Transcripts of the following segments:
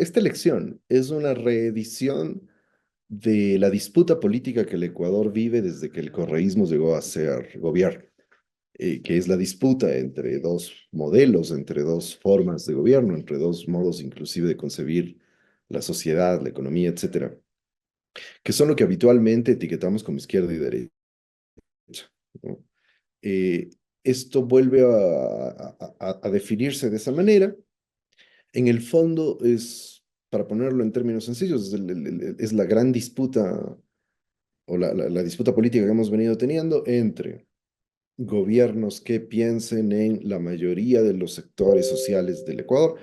esta elección es una reedición de la disputa política que el Ecuador vive desde que el correísmo llegó a ser gobierno, que es la disputa entre dos modelos, entre dos formas de gobierno, entre dos modos inclusive de concebir la sociedad, la economía, etcétera, que son lo que habitualmente etiquetamos como izquierda y derecha, ¿no? Eh, Esto vuelve a definirse de esa manera. En el fondo es, para ponerlo en términos sencillos, es la gran disputa o la disputa política que hemos venido teniendo entre gobiernos que piensen en la mayoría de los sectores sociales del Ecuador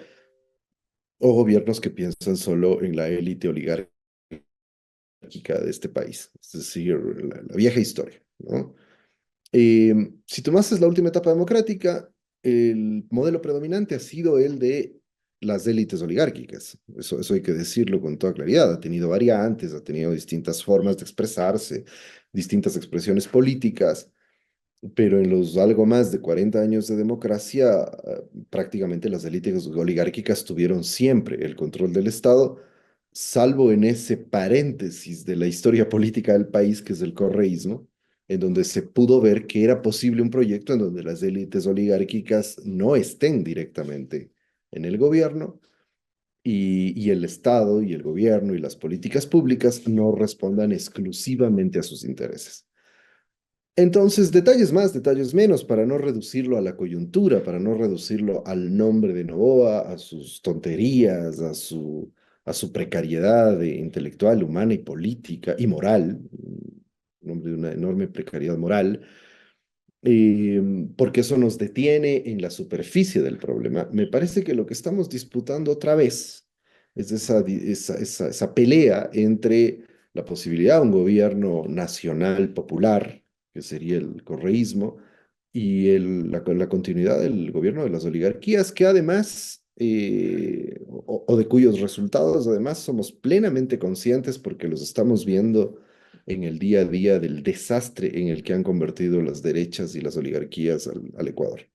o gobiernos que piensan solo en la élite oligárquica de este país, es decir, la vieja historia, ¿no? Si tomases la última etapa democrática, el modelo predominante ha sido el de las élites oligárquicas. Eso hay que decirlo con toda claridad. Ha tenido variantes, ha tenido distintas formas de expresarse, distintas expresiones políticas, pero en los algo más de 40 años de democracia, prácticamente las élites oligárquicas tuvieron siempre el control del Estado, salvo en ese paréntesis de la historia política del país, que es el correísmo, en donde se pudo ver que era posible un proyecto en donde las élites oligárquicas no estén directamente en el gobierno y el Estado y el gobierno y las políticas públicas no respondan exclusivamente a sus intereses. Entonces, detalles más, detalles menos, para no reducirlo a la coyuntura, para no reducirlo al nombre de Novoa, a sus tonterías, a su precariedad intelectual, humana y política y moral, un hombre de una enorme precariedad moral, porque eso nos detiene en la superficie del problema. Me parece que lo que estamos disputando otra vez es esa pelea entre la posibilidad de un gobierno nacional popular, que sería el correísmo, y la continuidad del gobierno de las oligarquías, que además, o de cuyos resultados además somos plenamente conscientes porque los estamos viendo en el día a día del desastre en el que han convertido las derechas y las oligarquías al Ecuador.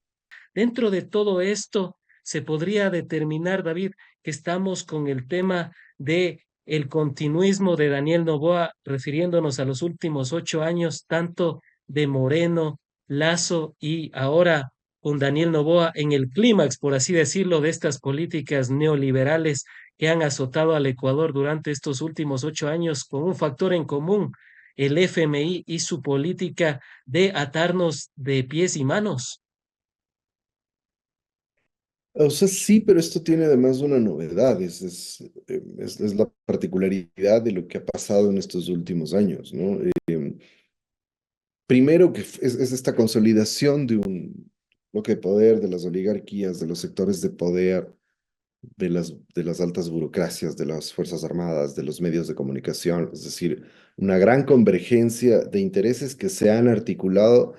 Dentro de todo esto, se podría determinar, David, que estamos con el tema de el continuismo de Daniel Noboa, refiriéndonos a los últimos 8 años, tanto de Moreno, Lazo y ahora con Daniel Noboa en el clímax, por así decirlo, de estas políticas neoliberales que han azotado al Ecuador durante estos últimos 8 años, con un factor en común, el FMI y su política de atarnos de pies y manos. O sea, sí, pero esto tiene además una novedad, es la particularidad de lo que ha pasado en estos últimos años, ¿no? Primero que es esta consolidación de un bloque de poder, de las oligarquías, de los sectores de poder, de las altas burocracias, de las Fuerzas Armadas, de los medios de comunicación, es decir, una gran convergencia de intereses que se han articulado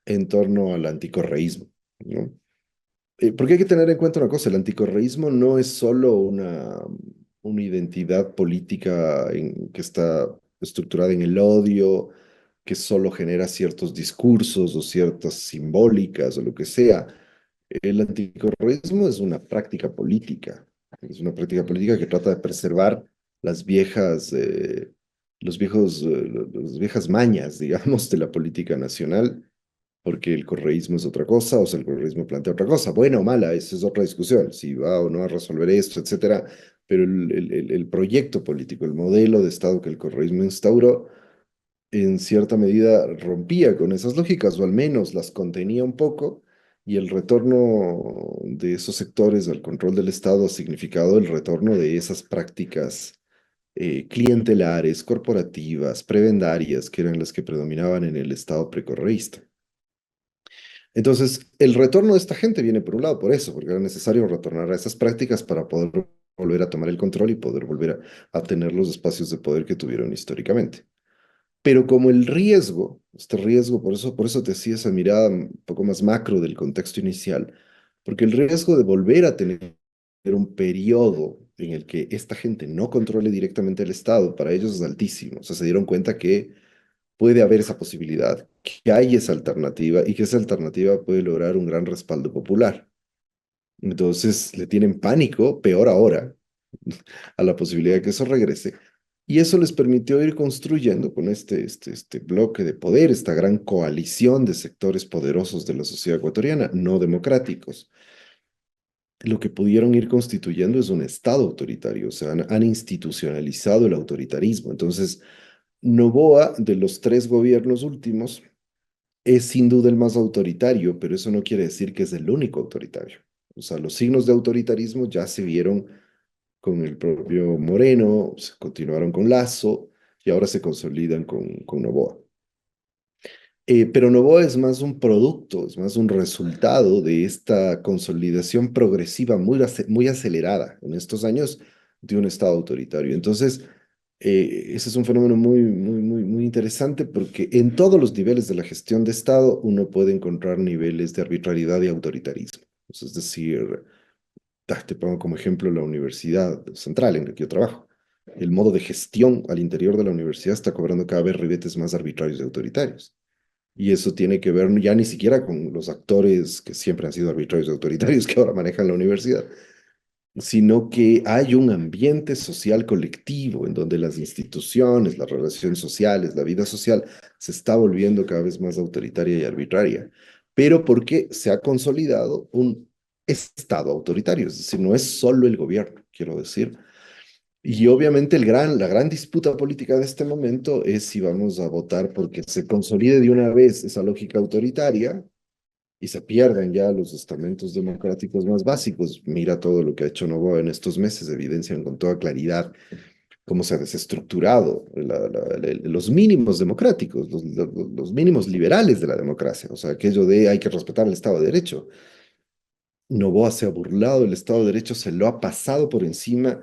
en torno al anticorreísmo, ¿no? Porque hay que tener en cuenta una cosa, el anticorreísmo no es solo una identidad política que está estructurada en el odio, que solo genera ciertos discursos o ciertas simbólicas o lo que sea. El anticorreísmo es una práctica política que trata de preservar las viejas, las viejas mañas, digamos, de la política nacional, porque el correísmo es otra cosa, o sea, el correísmo plantea otra cosa, buena o mala, esa es otra discusión, si va o no a resolver esto, etcétera, pero el proyecto político, el modelo de Estado que el correísmo instauró, en cierta medida rompía con esas lógicas, o al menos las contenía un poco, y el retorno de esos sectores al control del Estado ha significado el retorno de esas prácticas clientelares, corporativas, prebendarias, que eran las que predominaban en el Estado precorreísta. Entonces, el retorno de esta gente viene por un lado por eso, porque era necesario retornar a esas prácticas para poder volver a tomar el control y poder volver a tener los espacios de poder que tuvieron históricamente. Pero como el riesgo, este riesgo, por eso te hacía esa mirada un poco más macro del contexto inicial, porque el riesgo de volver a tener un periodo en el que esta gente no controle directamente el Estado, para ellos es altísimo. O sea, se dieron cuenta que puede haber esa posibilidad, que hay esa alternativa y que esa alternativa puede lograr un gran respaldo popular. Entonces le tienen pánico, peor ahora, a la posibilidad de que eso regrese. Y eso les permitió ir construyendo con este bloque de poder, esta gran coalición de sectores poderosos de la sociedad ecuatoriana, no democráticos. Lo que pudieron ir constituyendo es un Estado autoritario, o sea, han institucionalizado el autoritarismo. Entonces, Noboa, de los tres gobiernos últimos, es sin duda el más autoritario, pero eso no quiere decir que es el único autoritario. O sea, los signos de autoritarismo ya se vieron con el propio Moreno, se continuaron con Lazo y ahora se consolidan con Noboa. Pero Noboa es más un producto, es más un resultado de esta consolidación progresiva muy acelerada en estos años de un Estado autoritario. Entonces, ese es un fenómeno muy interesante porque en todos los niveles de la gestión de Estado uno puede encontrar niveles de arbitrariedad y autoritarismo. Es decir, te pongo como ejemplo la Universidad Central en la que yo trabajo. El modo de gestión al interior de la universidad está cobrando cada vez ribetes más arbitrarios y autoritarios. Y eso tiene que ver ya ni siquiera con los actores que siempre han sido arbitrarios y autoritarios que ahora manejan la universidad, sino que hay un ambiente social colectivo en donde las instituciones, las relaciones sociales, la vida social se está volviendo cada vez más autoritaria y arbitraria, pero porque se ha consolidado un Estado autoritario, es decir, no es solo el gobierno, quiero decir. Y obviamente la gran disputa política de este momento es si vamos a votar porque se consolide de una vez esa lógica autoritaria y se pierdan ya los estamentos democráticos más básicos. Mira todo lo que ha hecho Novoa en estos meses, evidencian con toda claridad cómo se ha desestructurado los mínimos democráticos, los mínimos liberales de la democracia, o sea, aquello de hay que respetar el Estado de Derecho. Noboa se ha burlado del Estado de Derecho, se lo ha pasado por encima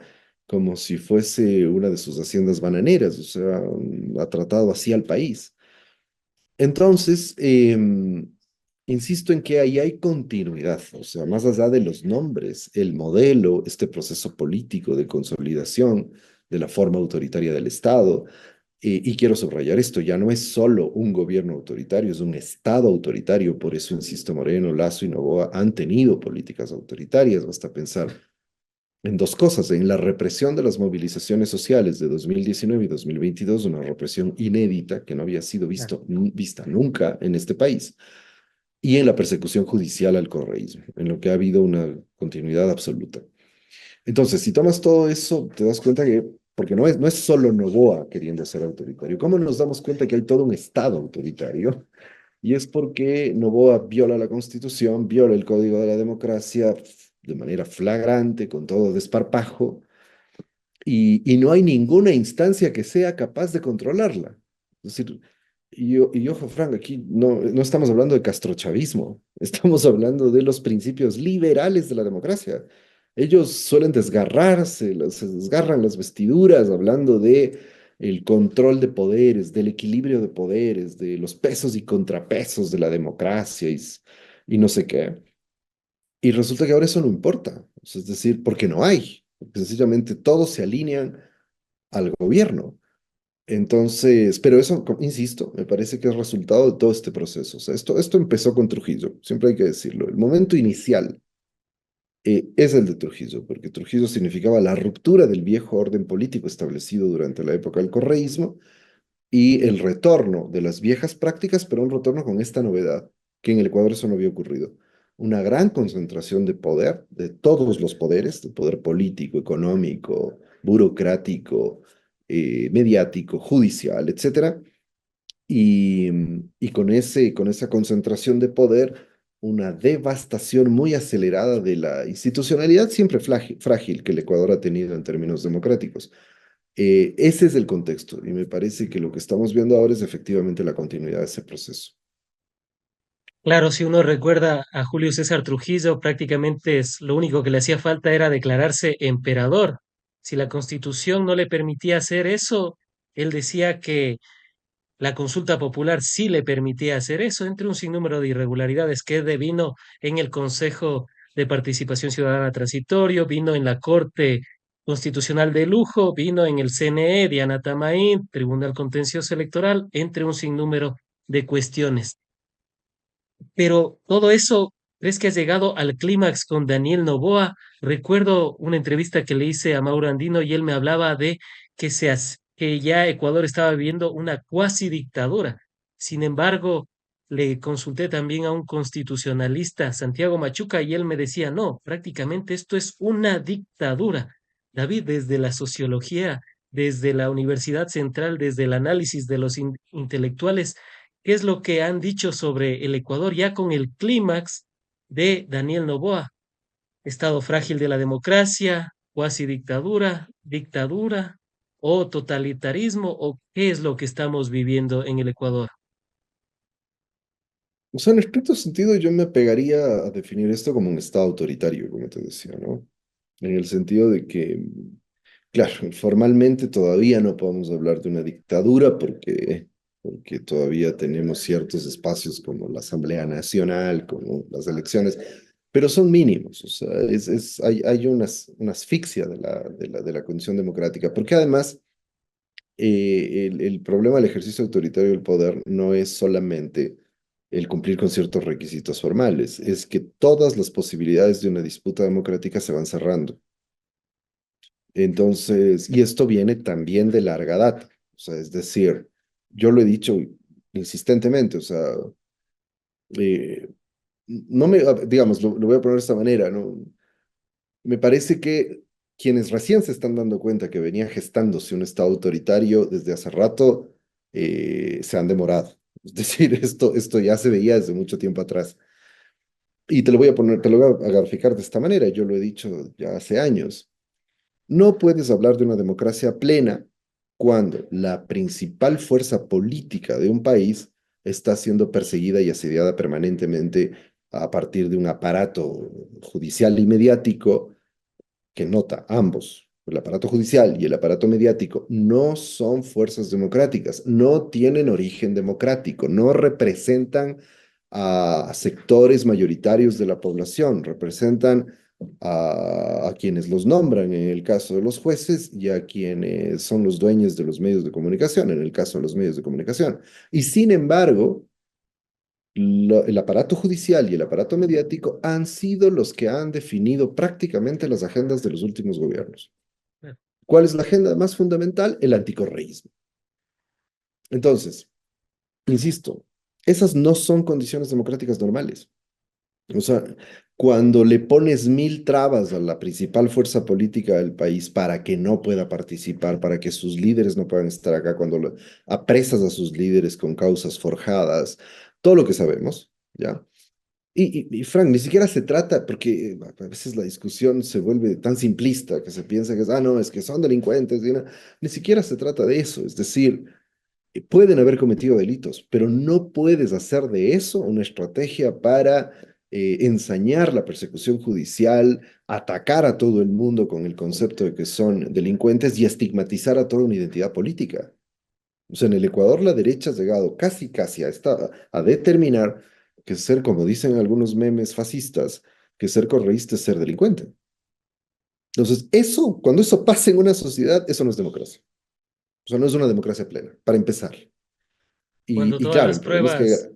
como si fuese una de sus haciendas bananeras, o sea, ha tratado así al país. Entonces, insisto en que ahí hay continuidad, o sea, más allá de los nombres, el modelo, este proceso político de consolidación de la forma autoritaria del Estado, y quiero subrayar esto, ya no es solo un gobierno autoritario, es un Estado autoritario, por eso, insisto, Moreno, Lazo y Noboa han tenido políticas autoritarias, basta pensar en dos cosas, en la represión de las movilizaciones sociales de 2019 y 2022, una represión inédita que no había sido vista nunca en este país, y en la persecución judicial al correísmo, en lo que ha habido una continuidad absoluta. Entonces, si tomas todo eso, te das cuenta que, porque no es solo Noboa queriendo ser autoritario, ¿cómo nos damos cuenta que hay todo un Estado autoritario? Y es porque Noboa viola la Constitución, viola el Código de la Democracia de manera flagrante, con todo desparpajo, y no hay ninguna instancia que sea capaz de controlarla. Es decir, y ojo, Frank, aquí no estamos hablando de castrochavismo, estamos hablando de los principios liberales de la democracia. Ellos suelen desgarrarse, se desgarran las vestiduras hablando de el control de poderes, del equilibrio de poderes, de los pesos y contrapesos de la democracia y no sé qué. Y resulta que ahora eso no importa, es decir, porque no hay. Sencillamente todos se alinean al gobierno. Entonces, pero eso, insisto, me parece que es resultado de todo este proceso. O sea, esto empezó con Trujillo, siempre hay que decirlo. El momento inicial es el de Trujillo, porque Trujillo significaba la ruptura del viejo orden político establecido durante la época del correísmo y el retorno de las viejas prácticas, pero un retorno con esta novedad, que en el Ecuador eso no había ocurrido. Una gran concentración de poder, de todos los poderes, de poder político, económico, burocrático, mediático, judicial, etcétera. Y con esa concentración de poder, una devastación muy acelerada de la institucionalidad siempre frágil que el Ecuador ha tenido en términos democráticos. Ese es el contexto y me parece que lo que estamos viendo ahora es efectivamente la continuidad de ese proceso. Claro, si uno recuerda a Julio César Trujillo, prácticamente lo único que le hacía falta era declararse emperador. Si la Constitución no le permitía hacer eso, él decía que la consulta popular sí le permitía hacer eso, entre un sinnúmero de irregularidades que devino en el Consejo de Participación Ciudadana Transitorio, vino en la Corte Constitucional de Lujo, vino en el CNE, Diana Tamaín, Tribunal Contencioso Electoral, entre un sinnúmero de cuestiones. Pero todo eso ¿Crees que has llegado al clímax con Daniel Noboa? Recuerdo una entrevista que le hice a Mauro Andino y él me hablaba de que ya Ecuador estaba viviendo una cuasi dictadura. Sin embargo, le consulté también a un constitucionalista, Santiago Machuca, y él me decía, no, prácticamente esto es una dictadura. David, desde la sociología, desde la Universidad Central, desde el análisis de los intelectuales, ¿qué es lo que han dicho sobre el Ecuador ya con el clímax de Daniel Noboa? Estado frágil de la democracia, cuasi dictadura, dictadura o totalitarismo, o qué es lo que estamos viviendo en el Ecuador. O sea, en estricto sentido, yo me pegaría a definir esto como un estado autoritario, como te decía, ¿no? En el sentido de que, claro, formalmente todavía no podemos hablar de una dictadura porque todavía tenemos ciertos espacios como la Asamblea Nacional, como las elecciones, pero son mínimos, o sea, hay una asfixia de la condición democrática, porque además el problema del ejercicio autoritario del poder no es solamente el cumplir con ciertos requisitos formales, es que todas las posibilidades de una disputa democrática se van cerrando. Entonces, y esto viene también de larga data, o sea, es decir, yo lo he dicho insistentemente, o sea, eh, no me, digamos, lo voy a poner de esta manera, ¿no? Me parece que quienes recién se están dando cuenta que venía gestándose un Estado autoritario desde hace rato, se han demorado. Es decir, esto ya se veía desde mucho tiempo atrás. Y te lo voy a graficar de esta manera, yo lo he dicho ya hace años. No puedes hablar de una democracia plena cuando la principal fuerza política de un país está siendo perseguida y asediada permanentemente a partir de un aparato judicial y mediático que nota ambos, el aparato judicial y el aparato mediático, no son fuerzas democráticas, no tienen origen democrático, no representan a sectores mayoritarios de la población, representan a quienes los nombran en el caso de los jueces y a quienes son los dueños de los medios de comunicación, en el caso de los medios de comunicación. Y sin embargo, el aparato judicial y el aparato mediático han sido los que han definido prácticamente las agendas de los últimos gobiernos. ¿Cuál es la agenda más fundamental? El anticorreísmo. Entonces, insisto, esas no son condiciones democráticas normales. O sea, cuando le pones mil trabas a la principal fuerza política del país para que no pueda participar, para que sus líderes no puedan estar acá, cuando apresas a sus líderes con causas forjadas, todo lo que sabemos, ¿ya? Y Frank, ni siquiera se trata, porque a veces la discusión se vuelve tan simplista que se piensa que es, no, es que son delincuentes, y ni siquiera se trata de eso, es decir, pueden haber cometido delitos, pero no puedes hacer de eso una estrategia para ensañar la persecución judicial, atacar a todo el mundo con el concepto de que son delincuentes y estigmatizar a toda una identidad política. O sea, en el Ecuador la derecha ha llegado casi, casi a determinar que ser, como dicen algunos memes fascistas, que ser correísta es ser delincuente. Entonces, eso, cuando eso pasa en una sociedad, eso no es democracia. O sea, no es una democracia plena, para empezar. Cuando Y todas claro, las el problema es que, pruebas,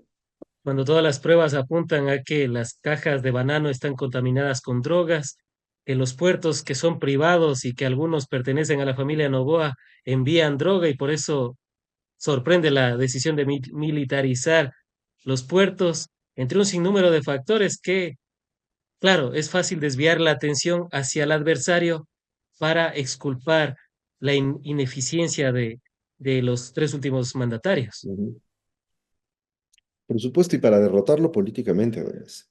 cuando todas las pruebas apuntan a que las cajas de banano están contaminadas con drogas, que los puertos que son privados y que algunos pertenecen a la familia Noboa envían droga y por eso sorprende la decisión de militarizar los puertos, entre un sinnúmero de factores que, claro, es fácil desviar la atención hacia el adversario para exculpar la ineficiencia de los tres últimos mandatarios. ujú, por supuesto, y para derrotarlo políticamente, además.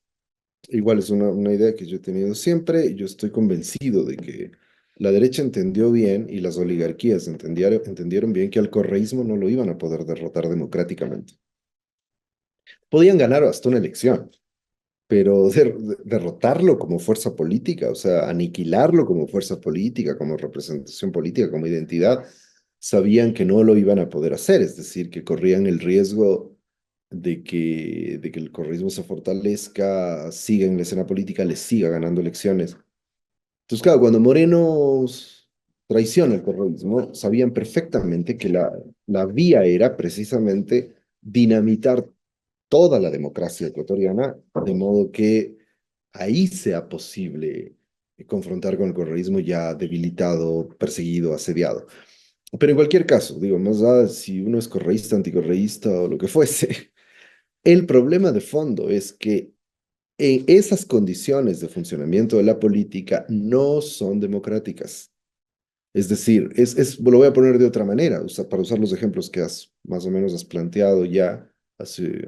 Igual es una idea que yo he tenido siempre, y yo estoy convencido de que la derecha entendió bien y las oligarquías entendieron bien que al correísmo no lo iban a poder derrotar democráticamente. Podían ganar hasta una elección, pero derrotarlo como fuerza política, o sea, aniquilarlo como fuerza política, como representación política, como identidad, sabían que no lo iban a poder hacer, es decir, que corrían el riesgo de que el correísmo se fortalezca, siga en la escena política, les siga ganando elecciones. Entonces, claro, cuando Moreno traiciona el correísmo, sabían perfectamente que la vía era precisamente dinamitar toda la democracia ecuatoriana, de modo que ahí sea posible confrontar con el correísmo ya debilitado, perseguido, asediado. Pero en cualquier caso, digo, más allá si uno es correísta, anticorreísta o lo que fuese, el problema de fondo es que en esas condiciones de funcionamiento de la política no son democráticas. Es decir, lo voy a poner de otra manera, para usar los ejemplos que más o menos has planteado ya hace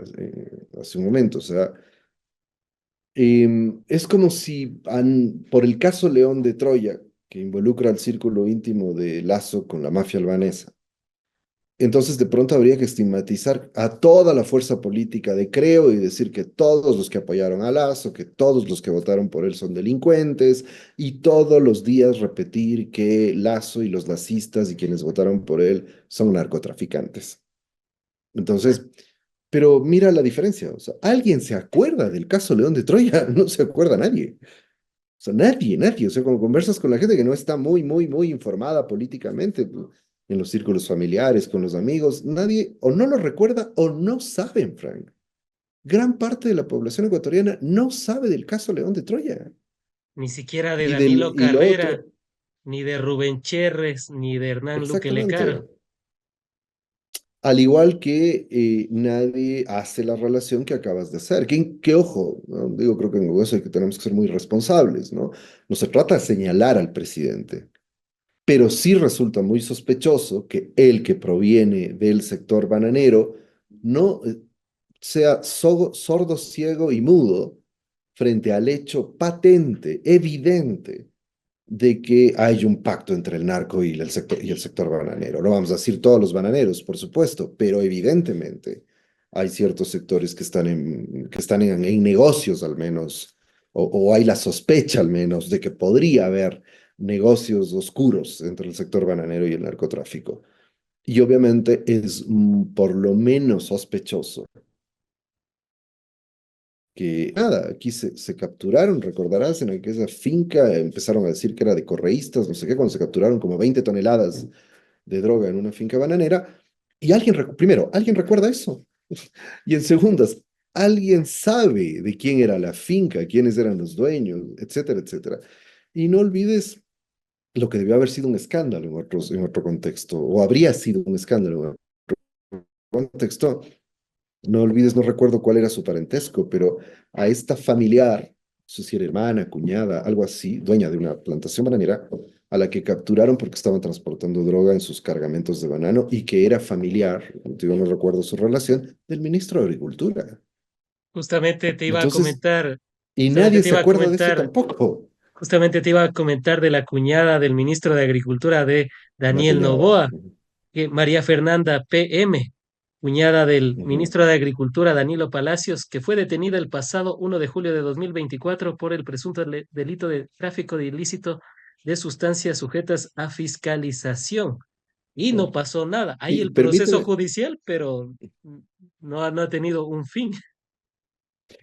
un momento. O sea, es como si por el caso León de Troya, que involucra al círculo íntimo de Lazo con la mafia albanesa, entonces de pronto habría que estigmatizar a toda la fuerza política de Creo y decir que todos los que apoyaron a Lazo, que todos los que votaron por él son delincuentes y todos los días repetir que Lazo y los lacistas y quienes votaron por él son narcotraficantes. Entonces, pero mira la diferencia, o sea, ¿alguien se acuerda del caso León de Troya? No se acuerda nadie. O sea, nadie. O sea, cuando conversas con la gente que no está muy informada políticamente, pues, en los círculos familiares, con los amigos, nadie o no lo recuerda o no saben, Frank. Gran parte de la población ecuatoriana no sabe del caso León de Troya. Ni siquiera de Y, Danilo y lo Carrera, otro, ni de Rubén Cherres, ni de Hernán Luque Lecaro. exactamente. Al igual que nadie hace la relación que acabas de hacer. Que ojo, ¿no? Digo, creo que en eso que tenemos que ser muy responsables, ¿no? No se trata de señalar al presidente, pero sí resulta muy sospechoso que el que proviene del sector bananero no sea sordo, ciego y mudo frente al hecho patente, evidente, de que hay un pacto entre el narco y el sector bananero. No vamos a decir todos los bananeros, por supuesto, pero evidentemente hay ciertos sectores que están en negocios al menos, o hay la sospecha al menos de que podría haber negocios oscuros entre el sector bananero y el narcotráfico. Y obviamente es por lo menos sospechoso que nada, aquí se capturaron, recordarás, en aquella finca empezaron a decir que era de correístas, no sé qué, cuando se capturaron como 20 toneladas de droga en una finca bananera. Y primero, ¿alguien recuerda eso? Y en segundas, ¿alguien sabe de quién era la finca, quiénes eran los dueños, etcétera, etcétera? Y no olvides lo que debió haber sido un escándalo en otro contexto, o habría sido un escándalo en otro contexto. No olvides, no recuerdo cuál era su parentesco, pero a esta familiar, no sé si era hermana, cuñada, algo así, dueña de una plantación bananera, a la que capturaron porque estaban transportando droga en sus cargamentos de banano y que era familiar, yo no recuerdo su relación, del ministro de Agricultura. Justamente te iba a Entonces, comentar, y justamente nadie te se iba a acuerda de eso comentar, tampoco. justamente te iba a comentar de la cuñada del ministro de Agricultura de La Daniel cuñada. Noboa, que María Fernanda PM, cuñada del Ujú. ministro de Agricultura Danilo Palacios, que fue detenida el pasado 1 de julio de 2024 por el presunto delito de tráfico de ilícito de sustancias sujetas a fiscalización. Y no pasó nada. Hay Y el proceso permíteme, judicial, pero no ha tenido un fin.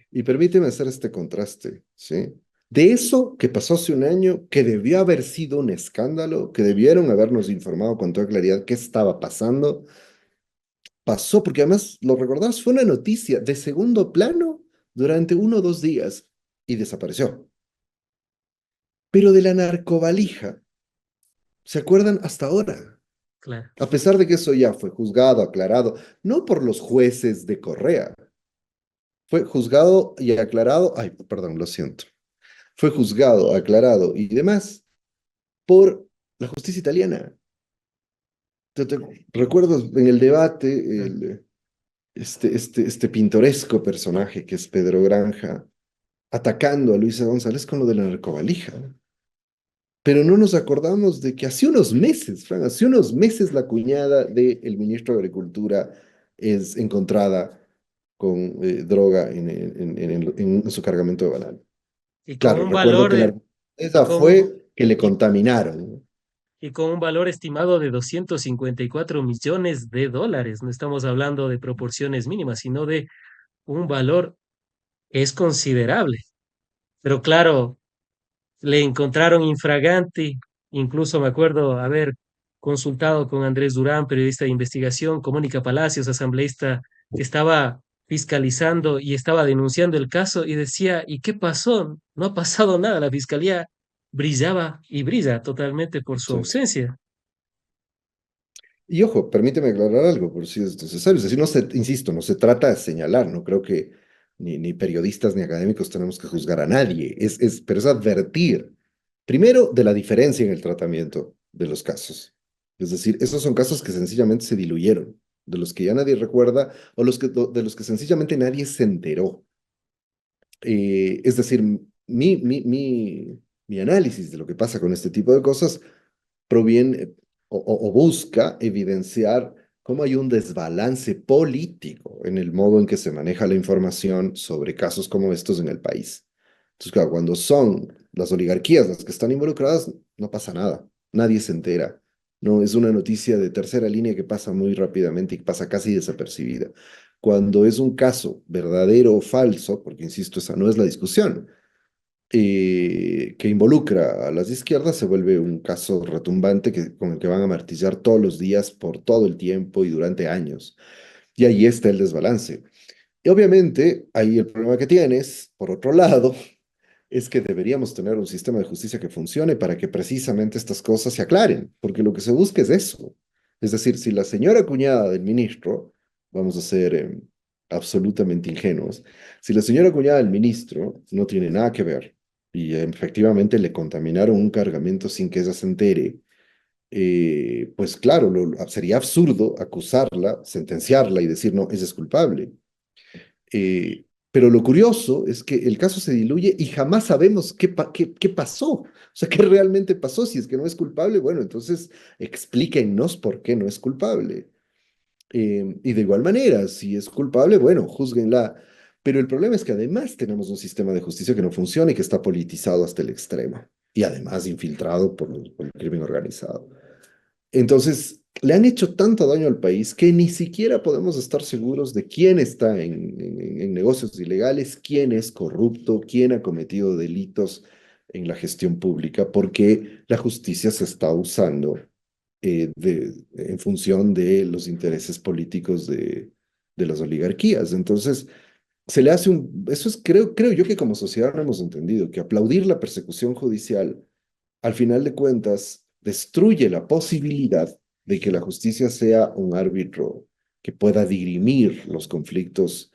Y permíteme hacer este contraste, ¿sí? De eso que pasó hace un año, que debió haber sido un escándalo, que debieron habernos informado con toda claridad qué estaba pasando, pasó, porque además, lo recordás, fue una noticia de segundo plano durante 1 o 2 días y desapareció. Pero de la narcovalija, ¿se acuerdan hasta ahora? Claro. A pesar de que eso ya fue juzgado, aclarado, no por los jueces de Correa, fue juzgado y aclarado, ay, perdón, lo siento, fue juzgado, aclarado y demás por la justicia italiana. Recuerdo en el debate este pintoresco personaje que es Pedro Granja atacando a Luisa González con lo de la narcovalija. Pero no nos acordamos de que hace unos meses, Fran, hace unos meses la cuñada del ministro de Agricultura es encontrada con droga en su cargamento de banano. Y con Claro, un recuerdo valor que de, y esa con, fue que le y, contaminaron. y con un valor estimado de 254 millones de dólares. No estamos hablando de proporciones mínimas, sino de un valor que es considerable. Pero claro, le encontraron infraganti, incluso me acuerdo haber consultado con Andrés Durán, periodista de investigación, con Mónica Palacios, asambleísta, que estaba fiscalizando y estaba denunciando el caso y decía, ¿y qué pasó? No ha pasado nada, la fiscalía brillaba y brilla totalmente por su Exacto. ausencia. Y ojo, permíteme aclarar algo, por si es necesario. Es decir, insisto, no se trata de señalar, no creo que ni periodistas ni académicos tenemos que juzgar a nadie, pero es advertir, primero, de la diferencia en el tratamiento de los casos. Es decir, esos son casos que sencillamente se diluyeron, de los que ya nadie recuerda o de los que sencillamente nadie se enteró. Es decir, mi análisis de lo que pasa con este tipo de cosas proviene o busca evidenciar cómo hay un desbalance político en el modo en que se maneja la información sobre casos como estos en el país. Entonces, claro, cuando son las oligarquías las que están involucradas, no pasa nada, nadie se entera. No, es una noticia de tercera línea que pasa muy rápidamente y pasa casi desapercibida. Cuando es un caso verdadero o falso, porque insisto, esa no es la discusión, que involucra a las izquierdas, se vuelve un caso retumbante con el que van a martillar todos los días por todo el tiempo y durante años. Y ahí está el desbalance. Y obviamente, ahí el problema que tienes, por otro lado, es que deberíamos tener un sistema de justicia que funcione para que precisamente estas cosas se aclaren, porque lo que se busca es eso. Es decir, si la señora cuñada del ministro, vamos a ser absolutamente ingenuos, si la señora cuñada del ministro no tiene nada que ver y efectivamente le contaminaron un cargamento sin que ella se entere, pues claro, sería absurdo acusarla, sentenciarla y decir, no, ella es culpable. Pero lo curioso es que el caso se diluye y jamás sabemos qué pasó. O sea, qué realmente pasó. Si es que no es culpable, bueno, entonces explíquennos por qué no es culpable. Y de igual manera, si es culpable, bueno, júzguenla. Pero el problema es que además tenemos un sistema de justicia que no funciona y que está politizado hasta el extremo. Y además infiltrado por el crimen organizado. Entonces, le han hecho tanto daño al país que ni siquiera podemos estar seguros de quién está en negocios ilegales, quién es corrupto, quién ha cometido delitos en la gestión pública, porque la justicia se está usando en función de los intereses políticos de las oligarquías. Entonces, se le hace eso es, creo yo que como sociedad no hemos entendido que aplaudir la persecución judicial al final de cuentas, destruye la posibilidad de que la justicia sea un árbitro que pueda dirimir los conflictos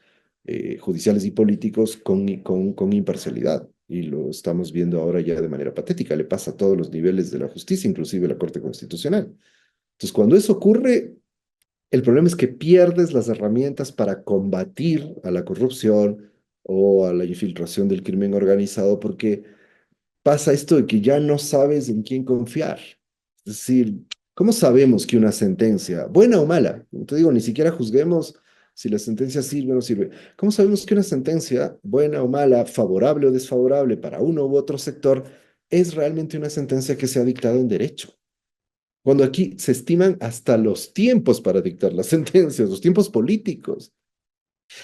judiciales y políticos con imparcialidad. Y lo estamos viendo ahora ya de manera patética. Le pasa a todos los niveles de la justicia, inclusive la Corte Constitucional. Entonces, cuando eso ocurre, el problema es que pierdes las herramientas para combatir a la corrupción o a la infiltración del crimen organizado porque pasa esto de que ya no sabes en quién confiar. Es decir, ¿cómo sabemos que una sentencia, buena o mala, no te digo, ni siquiera juzguemos si la sentencia sirve o no sirve, ¿cómo sabemos que una sentencia, buena o mala, favorable o desfavorable para uno u otro sector, es realmente una sentencia que se ha dictado en derecho? Cuando aquí se estiman hasta los tiempos para dictar las sentencias, los tiempos políticos.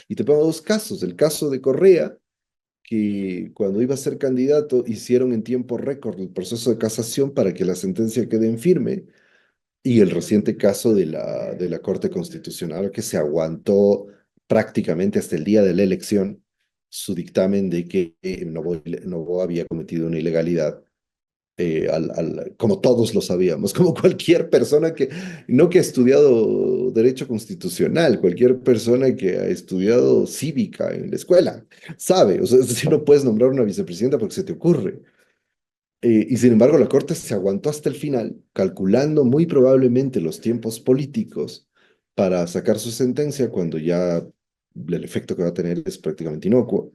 Y te pongo dos casos. El caso de Correa, que cuando iba a ser candidato hicieron en tiempo récord el proceso de casación para que la sentencia quede en firme, y el reciente caso de la Corte Constitucional que se aguantó prácticamente hasta el día de la elección su dictamen de que Noboa había cometido una ilegalidad como todos lo sabíamos, como cualquier persona no que ha estudiado derecho constitucional, cualquier persona que ha estudiado cívica en la escuela, sabe, o sea, es decir, no puedes nombrar una vicepresidenta porque se te ocurre. Y sin embargo, la Corte se aguantó hasta el final, calculando muy probablemente los tiempos políticos para sacar su sentencia cuando ya el efecto que va a tener es prácticamente inocuo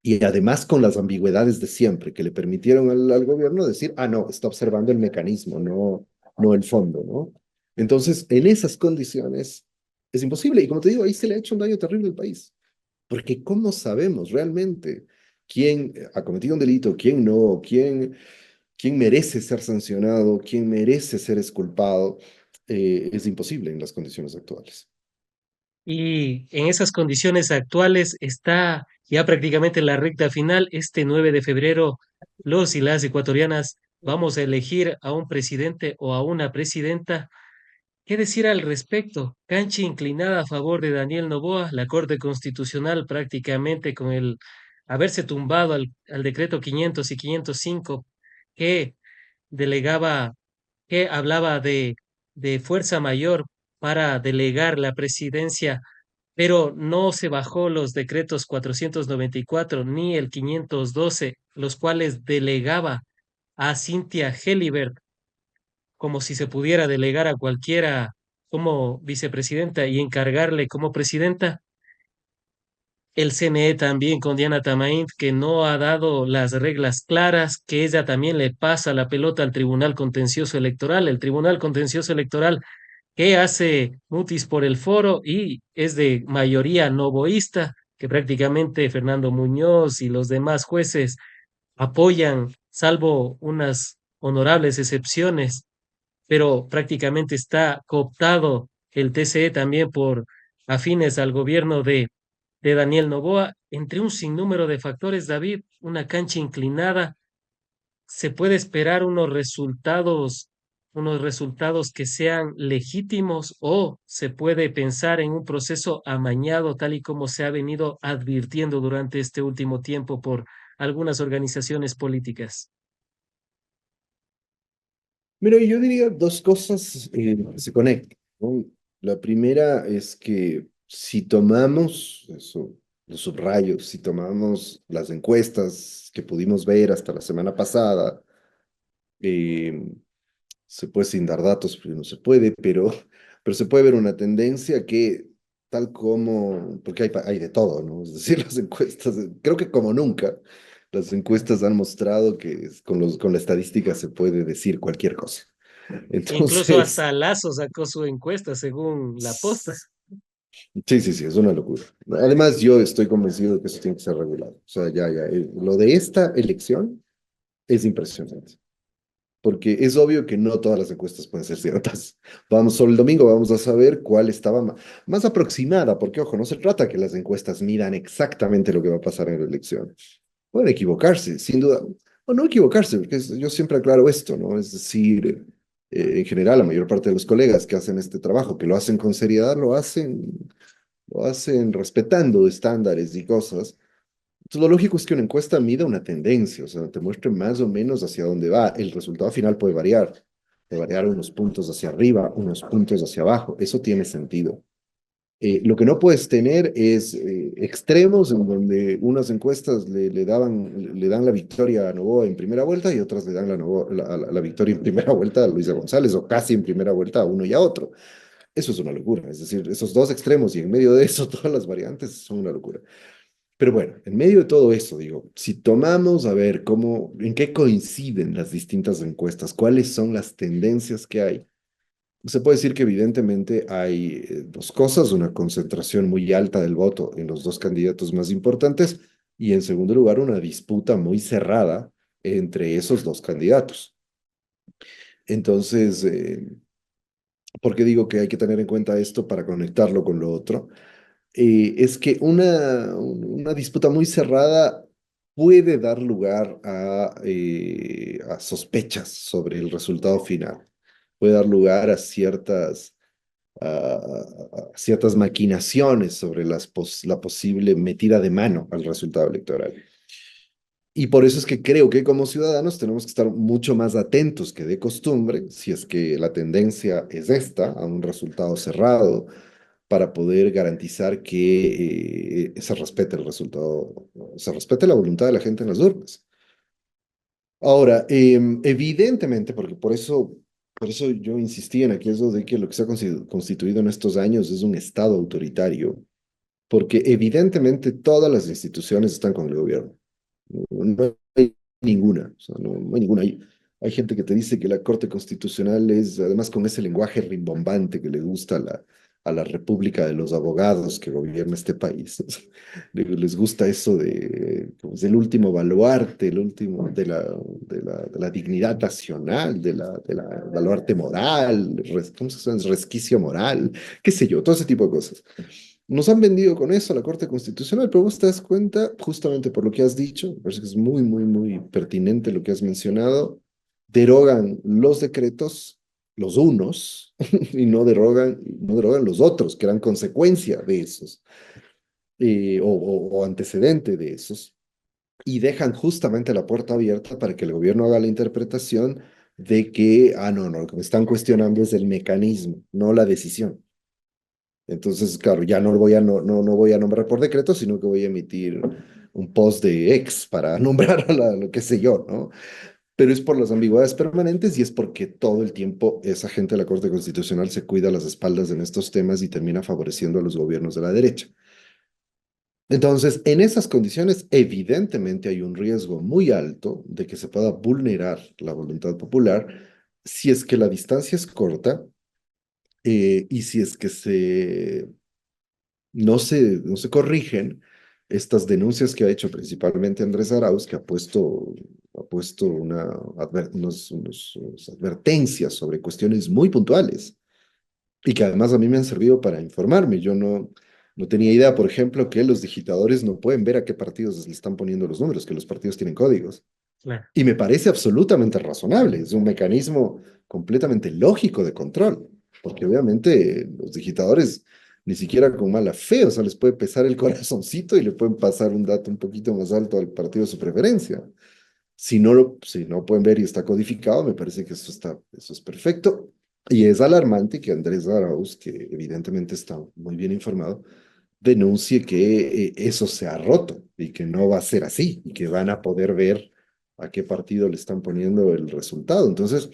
y además con las ambigüedades de siempre que le permitieron al gobierno decir, ah, no, está observando el mecanismo, no el fondo, ¿no? Entonces, en esas condiciones es imposible. Y como te digo, ahí se le ha hecho un daño terrible al país. Porque ¿cómo sabemos realmente quién ha cometido un delito, quién no, quién merece ser sancionado, quién merece ser exculpado? Es imposible en las condiciones actuales. Y en esas condiciones actuales está ya prácticamente en la recta final. Este 9 de febrero, los y las ecuatorianas vamos a elegir a un presidente o a una presidenta ¿Qué decir al respecto? Cancha inclinada a favor de Daniel Noboa, la Corte Constitucional prácticamente con el haberse tumbado al decreto 500 y 505 que delegaba, que hablaba de fuerza mayor para delegar la presidencia, pero no se bajó los decretos 494 ni el 512, los cuales delegaba a Cynthia Helibert como si se pudiera delegar a cualquiera como vicepresidenta y encargarle como presidenta. El CNE también con Diana Tamain, que no ha dado las reglas claras, que ella también le pasa la pelota al Tribunal Contencioso Electoral. El Tribunal Contencioso Electoral que hace mutis por el foro y es de mayoría novoísta, que prácticamente Fernando Muñoz y los demás jueces apoyan, salvo unas honorables excepciones, pero prácticamente está cooptado el TCE también por afines al gobierno de Daniel Noboa, entre un sinnúmero de factores, David, una cancha inclinada, se puede esperar unos resultados que sean legítimos o se puede pensar en un proceso amañado, tal y como se ha venido advirtiendo durante este último tiempo por algunas organizaciones políticas. Mira, yo diría dos cosas que se conectan, ¿no? La primera es que si tomamos, eso lo subrayo, si tomamos las encuestas que pudimos ver hasta la semana pasada, eh, se puede sin dar datos, porque no se puede, pero se puede ver una tendencia que tal como, porque hay de todo, ¿no? Es decir, las encuestas, creo que como nunca, las encuestas han mostrado que con la estadística se puede decir cualquier cosa. Incluso Entonces, hasta Lazo sacó su encuesta según la posta. sí, sí, sí, es una locura. Además, yo estoy convencido de que eso tiene que ser regulado. O sea, lo de esta elección es impresionante, porque es obvio que no todas las encuestas pueden ser ciertas. Vamos, solo el domingo vamos a saber cuál estaba más aproximada, porque, ojo, no se trata que las encuestas midan exactamente lo que va a pasar en la elección. Pueden equivocarse, sin duda, o no equivocarse, porque yo siempre aclaro esto, ¿no? Es decir, en general, la mayor parte de los colegas que hacen este trabajo, que lo hacen con seriedad, lo hacen respetando estándares y cosas. Entonces, lo lógico es que una encuesta mida una tendencia, o sea, te muestre más o menos hacia dónde va. El resultado final puede variar unos puntos hacia arriba, unos puntos hacia abajo. Eso tiene sentido. Lo que no puedes tener es extremos en donde unas encuestas le dan la victoria a Noboa en primera vuelta y otras le dan la victoria en primera vuelta a Luisa González o casi en primera vuelta a uno y a otro. Eso es una locura. Es decir, esos dos extremos y en medio de eso todas las variantes son una locura. Pero bueno, en medio de todo eso, digo, si tomamos a ver en qué coinciden las distintas encuestas, cuáles son las tendencias que hay, se puede decir que evidentemente hay dos cosas, una concentración muy alta del voto en los dos candidatos más importantes y en segundo lugar una disputa muy cerrada entre esos dos candidatos. Entonces, ¿por qué digo que hay que tener en cuenta esto para conectarlo con lo otro? Es que una disputa muy cerrada puede dar lugar a sospechas sobre el resultado final, puede dar lugar a ciertas maquinaciones sobre la posible metida de mano al resultado electoral. Y por eso es que creo que como ciudadanos tenemos que estar mucho más atentos que de costumbre, si es que la tendencia es esta, a un resultado cerrado, para poder garantizar que se respete el resultado, se respete la voluntad de la gente en las urnas. Ahora, evidentemente, porque por eso yo insistí en aquello de que lo que se ha constituido en estos años es un Estado autoritario, porque evidentemente todas las instituciones están con el gobierno. No hay ninguna, o sea, no hay ninguna. Hay gente que te dice que la Corte Constitucional es, además con ese lenguaje rimbombante que le gusta a la República de los Abogados que gobierna este país. Les gusta eso de, como es el último baluarte, el último de la dignidad nacional, de la baluarte moral, ¿cómo se llama? Resquicio moral, qué sé yo, todo ese tipo de cosas. Nos han vendido con eso a la Corte Constitucional, pero vos te das cuenta, justamente por lo que has dicho, me parece que es muy, muy, muy pertinente lo que has mencionado, derogan los decretos los unos y no derogan los otros, que eran consecuencia de esos, o antecedente de esos, y dejan justamente la puerta abierta para que el gobierno haga la interpretación de que, no, no, lo que me están cuestionando es el mecanismo, no la decisión. Entonces, claro, ya no voy a nombrar por decreto, sino que voy a emitir un post de ex para nombrar a lo que sé yo, ¿no? Pero es por las ambigüedades permanentes y es porque todo el tiempo esa gente de la Corte Constitucional se cuida las espaldas en estos temas y termina favoreciendo a los gobiernos de la derecha. Entonces, en esas condiciones, evidentemente hay un riesgo muy alto de que se pueda vulnerar la voluntad popular si es que la distancia es corta, y si es que no se corrigen estas denuncias que ha hecho principalmente Andrés Arauz, que ha puesto unas advertencias sobre cuestiones muy puntuales y que además a mí me han servido para informarme. Yo no tenía idea, por ejemplo, que los digitadores no pueden ver a qué partidos le están poniendo los números, que los partidos tienen códigos. Claro, Y me parece absolutamente razonable, es un mecanismo completamente lógico de control, porque obviamente los digitadores ni siquiera con mala fe, o sea, les puede pesar el corazoncito y le pueden pasar un dato un poquito más alto al partido de su preferencia. Si no pueden ver y está codificado, me parece que eso es perfecto. Y es alarmante que Andrés Arauz, que evidentemente está muy bien informado, denuncie que eso se ha roto y que no va a ser así y que van a poder ver a qué partido le están poniendo el resultado. Entonces,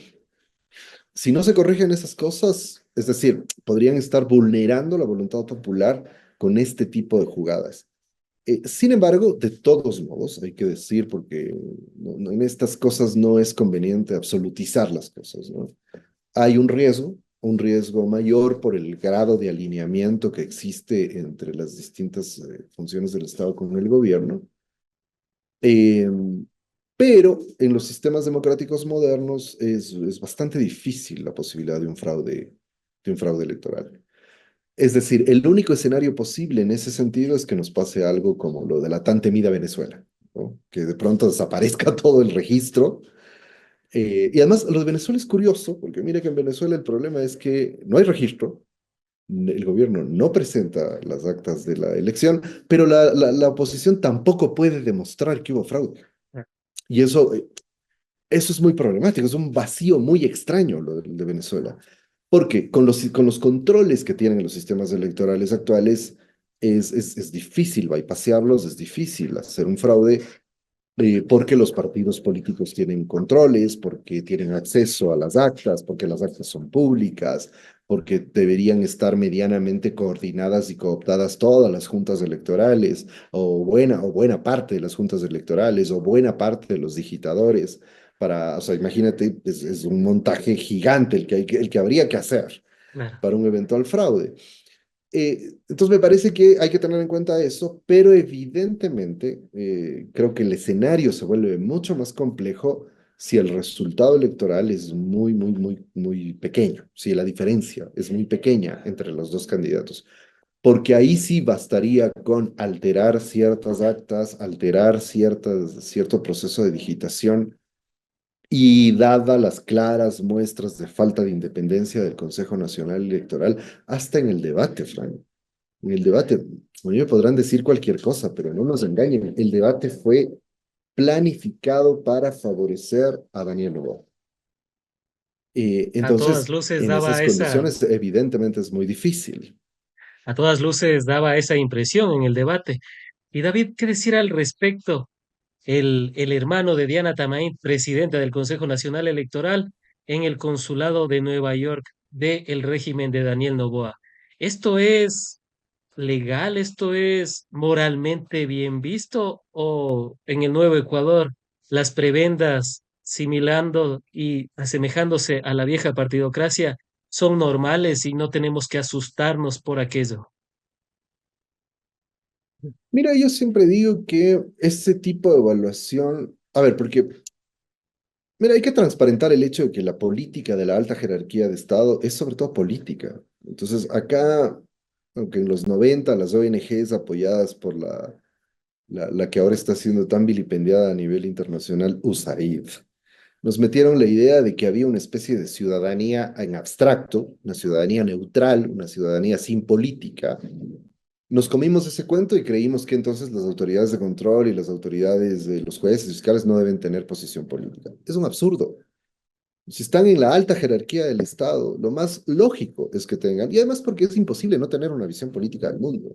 si no se corrigen esas cosas, es decir, podrían estar vulnerando la voluntad popular con este tipo de jugadas. Sin embargo, de todos modos, hay que decir, porque en estas cosas no es conveniente absolutizar las cosas, ¿no? Hay un riesgo mayor por el grado de alineamiento que existe entre las distintas funciones del Estado con el gobierno. Eh, pero en los sistemas democráticos modernos es bastante difícil la posibilidad de un fraude electoral. Es decir, el único escenario posible en ese sentido es que nos pase algo como lo de la tan temida Venezuela, ¿no? Que de pronto desaparezca todo el registro. Y además, lo de Venezuela es curioso, porque mira que en Venezuela el problema es que no hay registro, el gobierno no presenta las actas de la elección, pero la oposición tampoco puede demostrar que hubo fraude. Y eso es muy problemático, es un vacío muy extraño lo de Venezuela. Porque con los controles que tienen los sistemas electorales actuales, es difícil bypassarlos, es difícil hacer un fraude, porque los partidos políticos tienen controles, porque tienen acceso a las actas, porque las actas son públicas, porque deberían estar medianamente coordinadas y cooptadas todas las juntas electorales, o buena parte de las juntas electorales, o buena parte de los digitadores. O sea, imagínate, es un montaje gigante el que habría que hacer claro. para un eventual fraude. Entonces me parece que hay que tener en cuenta eso, pero evidentemente creo que el escenario se vuelve mucho más complejo si el resultado electoral es muy, muy, muy, muy pequeño, si la diferencia es muy pequeña entre los dos candidatos, porque ahí sí bastaría con alterar ciertas actas, alterar cierto proceso de digitación, y dadas las claras muestras de falta de independencia del Consejo Nacional Electoral, hasta en el debate, Frank. En el debate, a mí me podrán decir cualquier cosa, pero no nos engañen, el debate fue planificado para favorecer a Daniel Noboa. A todas Entonces, luces en esas daba esa, condiciones, evidentemente es muy difícil. a todas luces daba esa impresión en el debate. Y David, ¿qué decir al respecto? El hermano de Diana Tamaín, presidenta del Consejo Nacional Electoral, en el consulado de Nueva York del régimen de Daniel Noboa. ¿Esto es legal? ¿Esto es moralmente bien visto? ¿O en el Nuevo Ecuador las prebendas, similando y asemejándose a la vieja partidocracia, son normales y no tenemos que asustarnos por aquello? Mira, yo siempre digo que ese tipo de evaluación, a ver, porque, mira, hay que transparentar el hecho de que la política de la alta jerarquía de Estado es sobre todo política. Entonces, acá, aunque en los 90 las ONGs apoyadas por la que ahora está siendo tan vilipendiada a nivel internacional, USAID, Nos metieron la idea de que había una especie de ciudadanía en abstracto, una ciudadanía neutral, una ciudadanía sin política. Nos comimos ese cuento y creímos que entonces las autoridades de control y las autoridades de los jueces y fiscales no deben tener posición política. Es un absurdo. Si están en la alta jerarquía del Estado, lo más lógico es que tengan, y además porque es imposible no tener una visión política del mundo.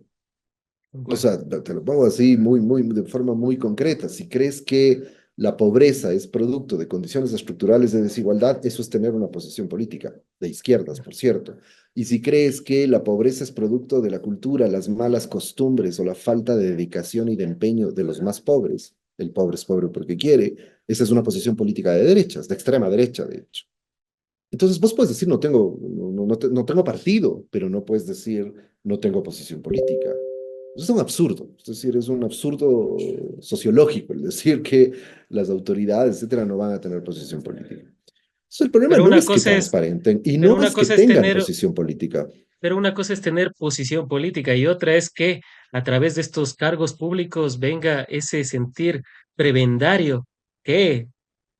O Concuerdo. sea, te lo pongo así de forma muy concreta. Si crees que la pobreza es producto de condiciones estructurales de desigualdad, eso es tener una posición política, de izquierdas, por cierto. Y si crees que la pobreza es producto de la cultura, las malas costumbres o la falta de dedicación y de empeño de los más pobres, el pobre es pobre porque quiere, esa es una posición política de derechas, de extrema derecha, de hecho. Entonces vos puedes decir no tengo partido, pero no puedes decir no tengo posición política. Eso es un absurdo, es decir, es un absurdo sociológico el decir que las autoridades, etcétera, no van a tener posición política. Entonces, el problema Pero no una es que cosa es, transparenten y pero no una es que cosa es tengan tener, posición política. pero una cosa es tener posición política y otra es que a través de estos cargos públicos venga ese sentir prebendario que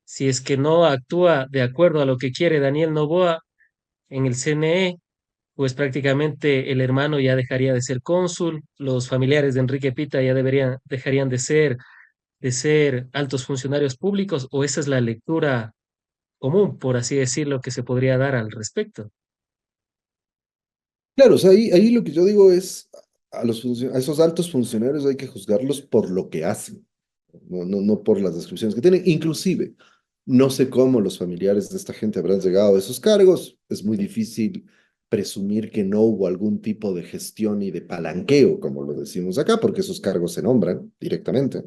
si es que no actúa de acuerdo a lo que quiere Daniel Noboa en el CNE, pues prácticamente el hermano ya dejaría de ser cónsul, los familiares de Enrique Pita ya dejarían de ser altos funcionarios públicos, o esa es la lectura común, por así decirlo, que se podría dar al respecto. Claro, o sea, ahí lo que yo digo es, a esos altos funcionarios hay que juzgarlos por lo que hacen, no por las descripciones que tienen. Inclusive, no sé cómo los familiares de esta gente habrán llegado a esos cargos. Es muy difícil presumir que no hubo algún tipo de gestión y de palanqueo, como lo decimos acá, porque esos cargos se nombran directamente.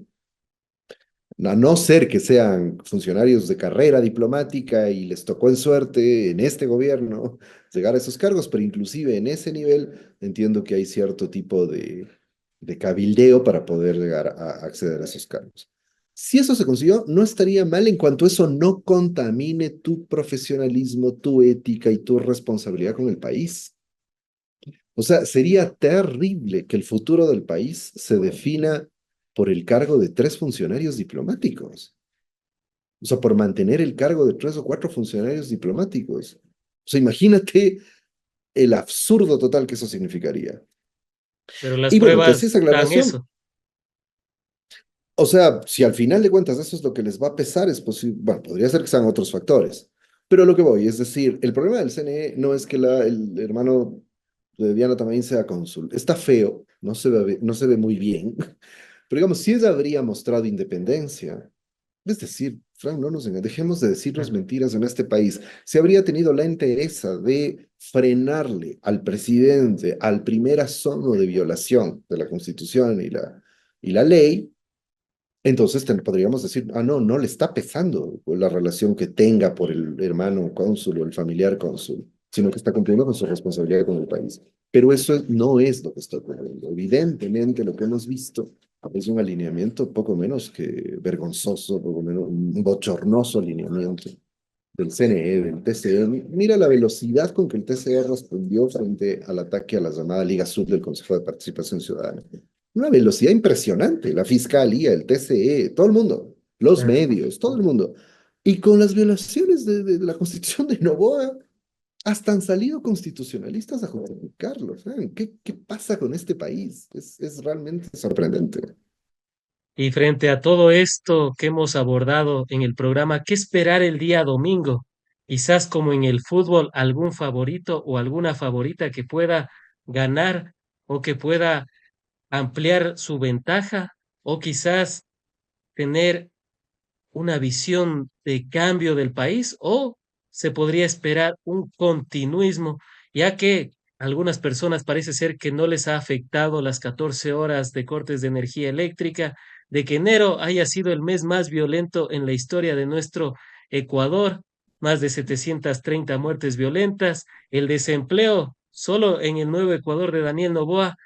A no ser que sean funcionarios de carrera diplomática y les tocó en suerte en este gobierno llegar a esos cargos, pero inclusive en ese nivel entiendo que hay cierto tipo de cabildeo para poder llegar a acceder a esos cargos. Si eso se consiguió, no estaría mal en cuanto eso no contamine tu profesionalismo, tu ética y tu responsabilidad con el país. O sea, sería terrible que el futuro del país se defina por el cargo de tres funcionarios diplomáticos. O sea, por mantener el cargo de tres o cuatro funcionarios diplomáticos. O sea, imagínate el absurdo total que eso significaría. Pero las Y bueno, te hacía pruebas esa dan aclaración. eso. O sea, si al final de cuentas eso es lo que les va a pesar, es posible, bueno, podría ser que sean otros factores. Pero lo que voy, es decir, el problema del CNE no es que el hermano de Diana también sea cónsul. Está feo, no se ve muy bien. Pero digamos, si ella habría mostrado independencia, es decir, Frank, dejemos de decirnos Claro. mentiras en este país. Si habría tenido la entereza de frenarle al presidente al primer asomo de violación de la Constitución y la ley, entonces podríamos decir, no, no le está pesando la relación que tenga por el hermano cónsul o el familiar cónsul, sino que está cumpliendo con su responsabilidad con el país. Pero eso no es lo que está ocurriendo. Evidentemente, lo que hemos visto es un alineamiento poco menos que vergonzoso, poco menos un bochornoso alineamiento del CNE, del TCE. Mira la velocidad con que el TCE respondió frente al ataque a la llamada Liga Sur del Consejo de Participación Ciudadana. Una velocidad impresionante, la Fiscalía, el TCE, todo el mundo, los Claro. medios, todo el mundo. Y con las violaciones de la Constitución de Noboa, hasta han salido constitucionalistas a justificarlo. ¿Saben? ¿Qué pasa con este país? Es realmente sorprendente. Y frente a todo esto que hemos abordado en el programa, ¿qué esperar el día domingo? Quizás como en el fútbol, algún favorito o alguna favorita que pueda ganar o que pueda ampliar su ventaja o quizás tener una visión de cambio del país o se podría esperar un continuismo, ya que algunas personas parece ser que no les ha afectado las 14 horas de cortes de energía eléctrica, de que enero haya sido el mes más violento en la historia de nuestro Ecuador, más de 730 muertes violentas, el desempleo solo en el nuevo Ecuador de Daniel Noboa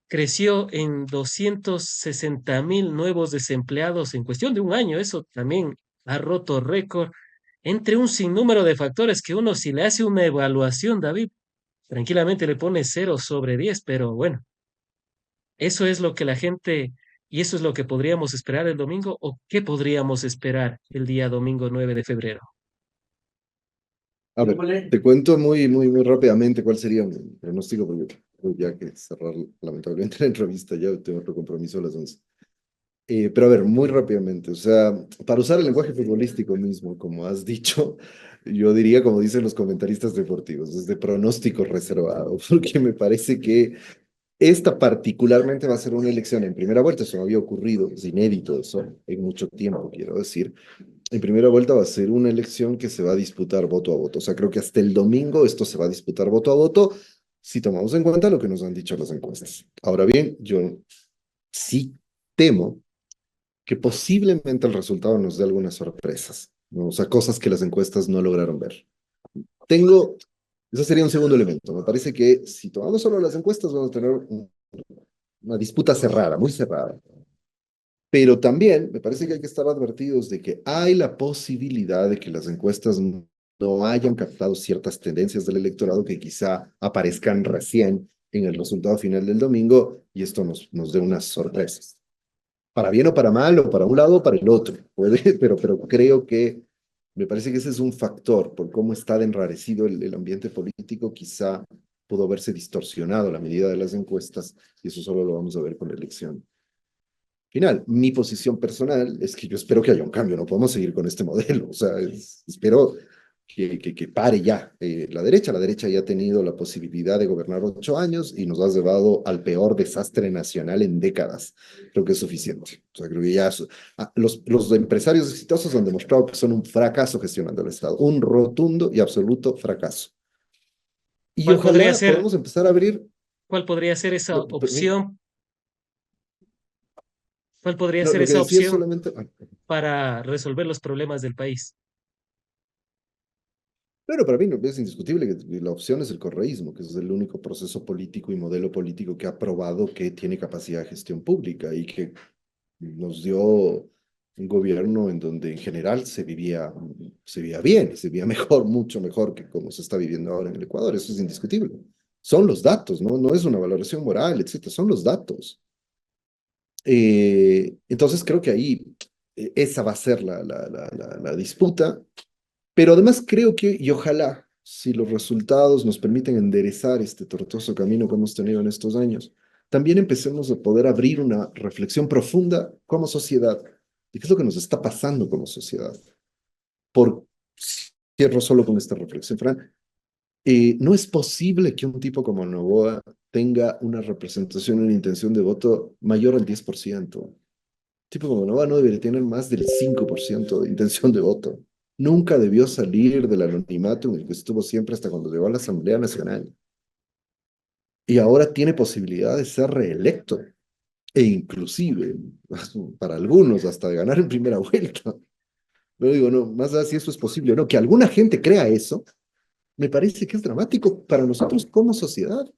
creció en 260.000 nuevos desempleados en cuestión de un año. Eso también ha roto récord entre un sinnúmero de factores que uno si le hace una evaluación, David, tranquilamente le pone 0/10, pero bueno, eso es lo que la gente ¿Y eso es lo que podríamos esperar el domingo o qué podríamos esperar el día domingo 9 de febrero? A ver, te cuento muy rápidamente cuál sería mi pronóstico, porque tengo ya que cerrar lamentablemente la entrevista, ya tengo otro compromiso a las 11. Pero a ver, muy rápidamente, o sea, para usar el lenguaje futbolístico mismo, como has dicho, yo diría, como dicen los comentaristas deportivos, es de pronóstico reservado, porque me parece que esta particularmente va a ser una elección en primera vuelta, eso no había ocurrido, es inédito eso, en mucho tiempo, quiero decir. En primera vuelta va a ser una elección que se va a disputar voto a voto, o sea, creo que hasta el domingo esto se va a disputar voto a voto, si tomamos en cuenta lo que nos han dicho las encuestas. Ahora bien, yo sí temo que posiblemente el resultado nos dé algunas sorpresas, ¿no? O sea, cosas que las encuestas no lograron ver. Tengo, ese sería un segundo elemento. Me parece que si tomamos solo las encuestas, vamos a tener una disputa cerrada, muy cerrada. Pero también me parece que hay que estar advertidos de que hay la posibilidad de que las encuestas no hayan captado ciertas tendencias del electorado que quizá aparezcan recién en el resultado final del domingo y esto nos dé unas sorpresas. Para bien o para mal, o para un lado o para el otro, puede, pero creo que me parece que ese es un factor, por cómo está de enrarecido el ambiente político, quizá pudo haberse distorsionado la medida de las encuestas, y eso solo lo vamos a ver con la elección final. Mi posición personal es que yo espero que haya un cambio, no podemos seguir con este modelo, o sea, espero que pare ya. La derecha ya ha tenido la posibilidad de gobernar 8 años y nos ha llevado al peor desastre nacional en décadas. Creo que es suficiente. O sea, creo que ya los empresarios exitosos han demostrado que son un fracaso gestionando el Estado, un rotundo y absoluto fracaso. Y ¿Cuál podría ojalá ser, podamos empezar a abrir, cuál podría ser esa opción? ¿Cuál podría no, ser lo que esa decía es opción solamente, para resolver los problemas del país? pero para mí no, es indiscutible que la opción es el correísmo, que es el único proceso político y modelo político que ha probado que tiene capacidad de gestión pública y que nos dio un gobierno en donde en general se vivía bien, se vivía mejor, mucho mejor que como se está viviendo ahora en el Ecuador. Eso es indiscutible. Son los datos, ¿no? No es una valoración moral, etcétera, son los datos. Entonces creo que ahí esa va a ser la disputa. Pero además creo que, y ojalá, si los resultados nos permiten enderezar este tortuoso camino que hemos tenido en estos años, también empecemos a poder abrir una reflexión profunda como sociedad. ¿Y qué es lo que nos está pasando como sociedad? Por, cierro solo con esta reflexión, Fran. No es posible que un tipo como Novoa tenga una representación, una intención de voto mayor al 10%. Tipo como Nova no debería tener más del 5% de intención de voto. Nunca debió salir del anonimato en el que estuvo siempre hasta cuando llegó a la Asamblea Nacional. Y ahora tiene posibilidad de ser reelecto. E inclusive, para algunos, hasta de ganar en primera vuelta. Pero digo, no, más allá si eso es posible o no, que alguna gente crea eso, me parece que es dramático para nosotros como sociedad.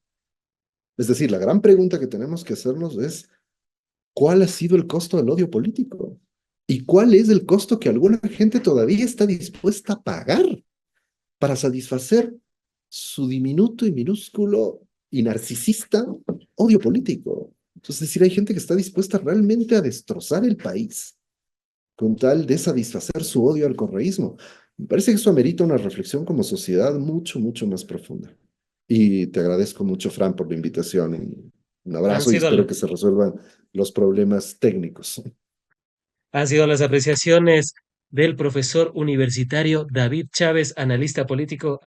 Es decir, la gran pregunta que tenemos que hacernos es, ¿cuál ha sido el costo del odio político? ¿Y cuál es el costo que alguna gente todavía está dispuesta a pagar para satisfacer su diminuto y minúsculo y narcisista odio político? Entonces, es decir, hay gente que está dispuesta realmente a destrozar el país con tal de satisfacer su odio al correísmo. Me parece que eso amerita una reflexión como sociedad mucho más profunda. Y te agradezco mucho, Fran, por la invitación. Un Han abrazo y sido, espero que se resuelvan los problemas técnicos. han sido las apreciaciones del profesor universitario David Chávez, analista político.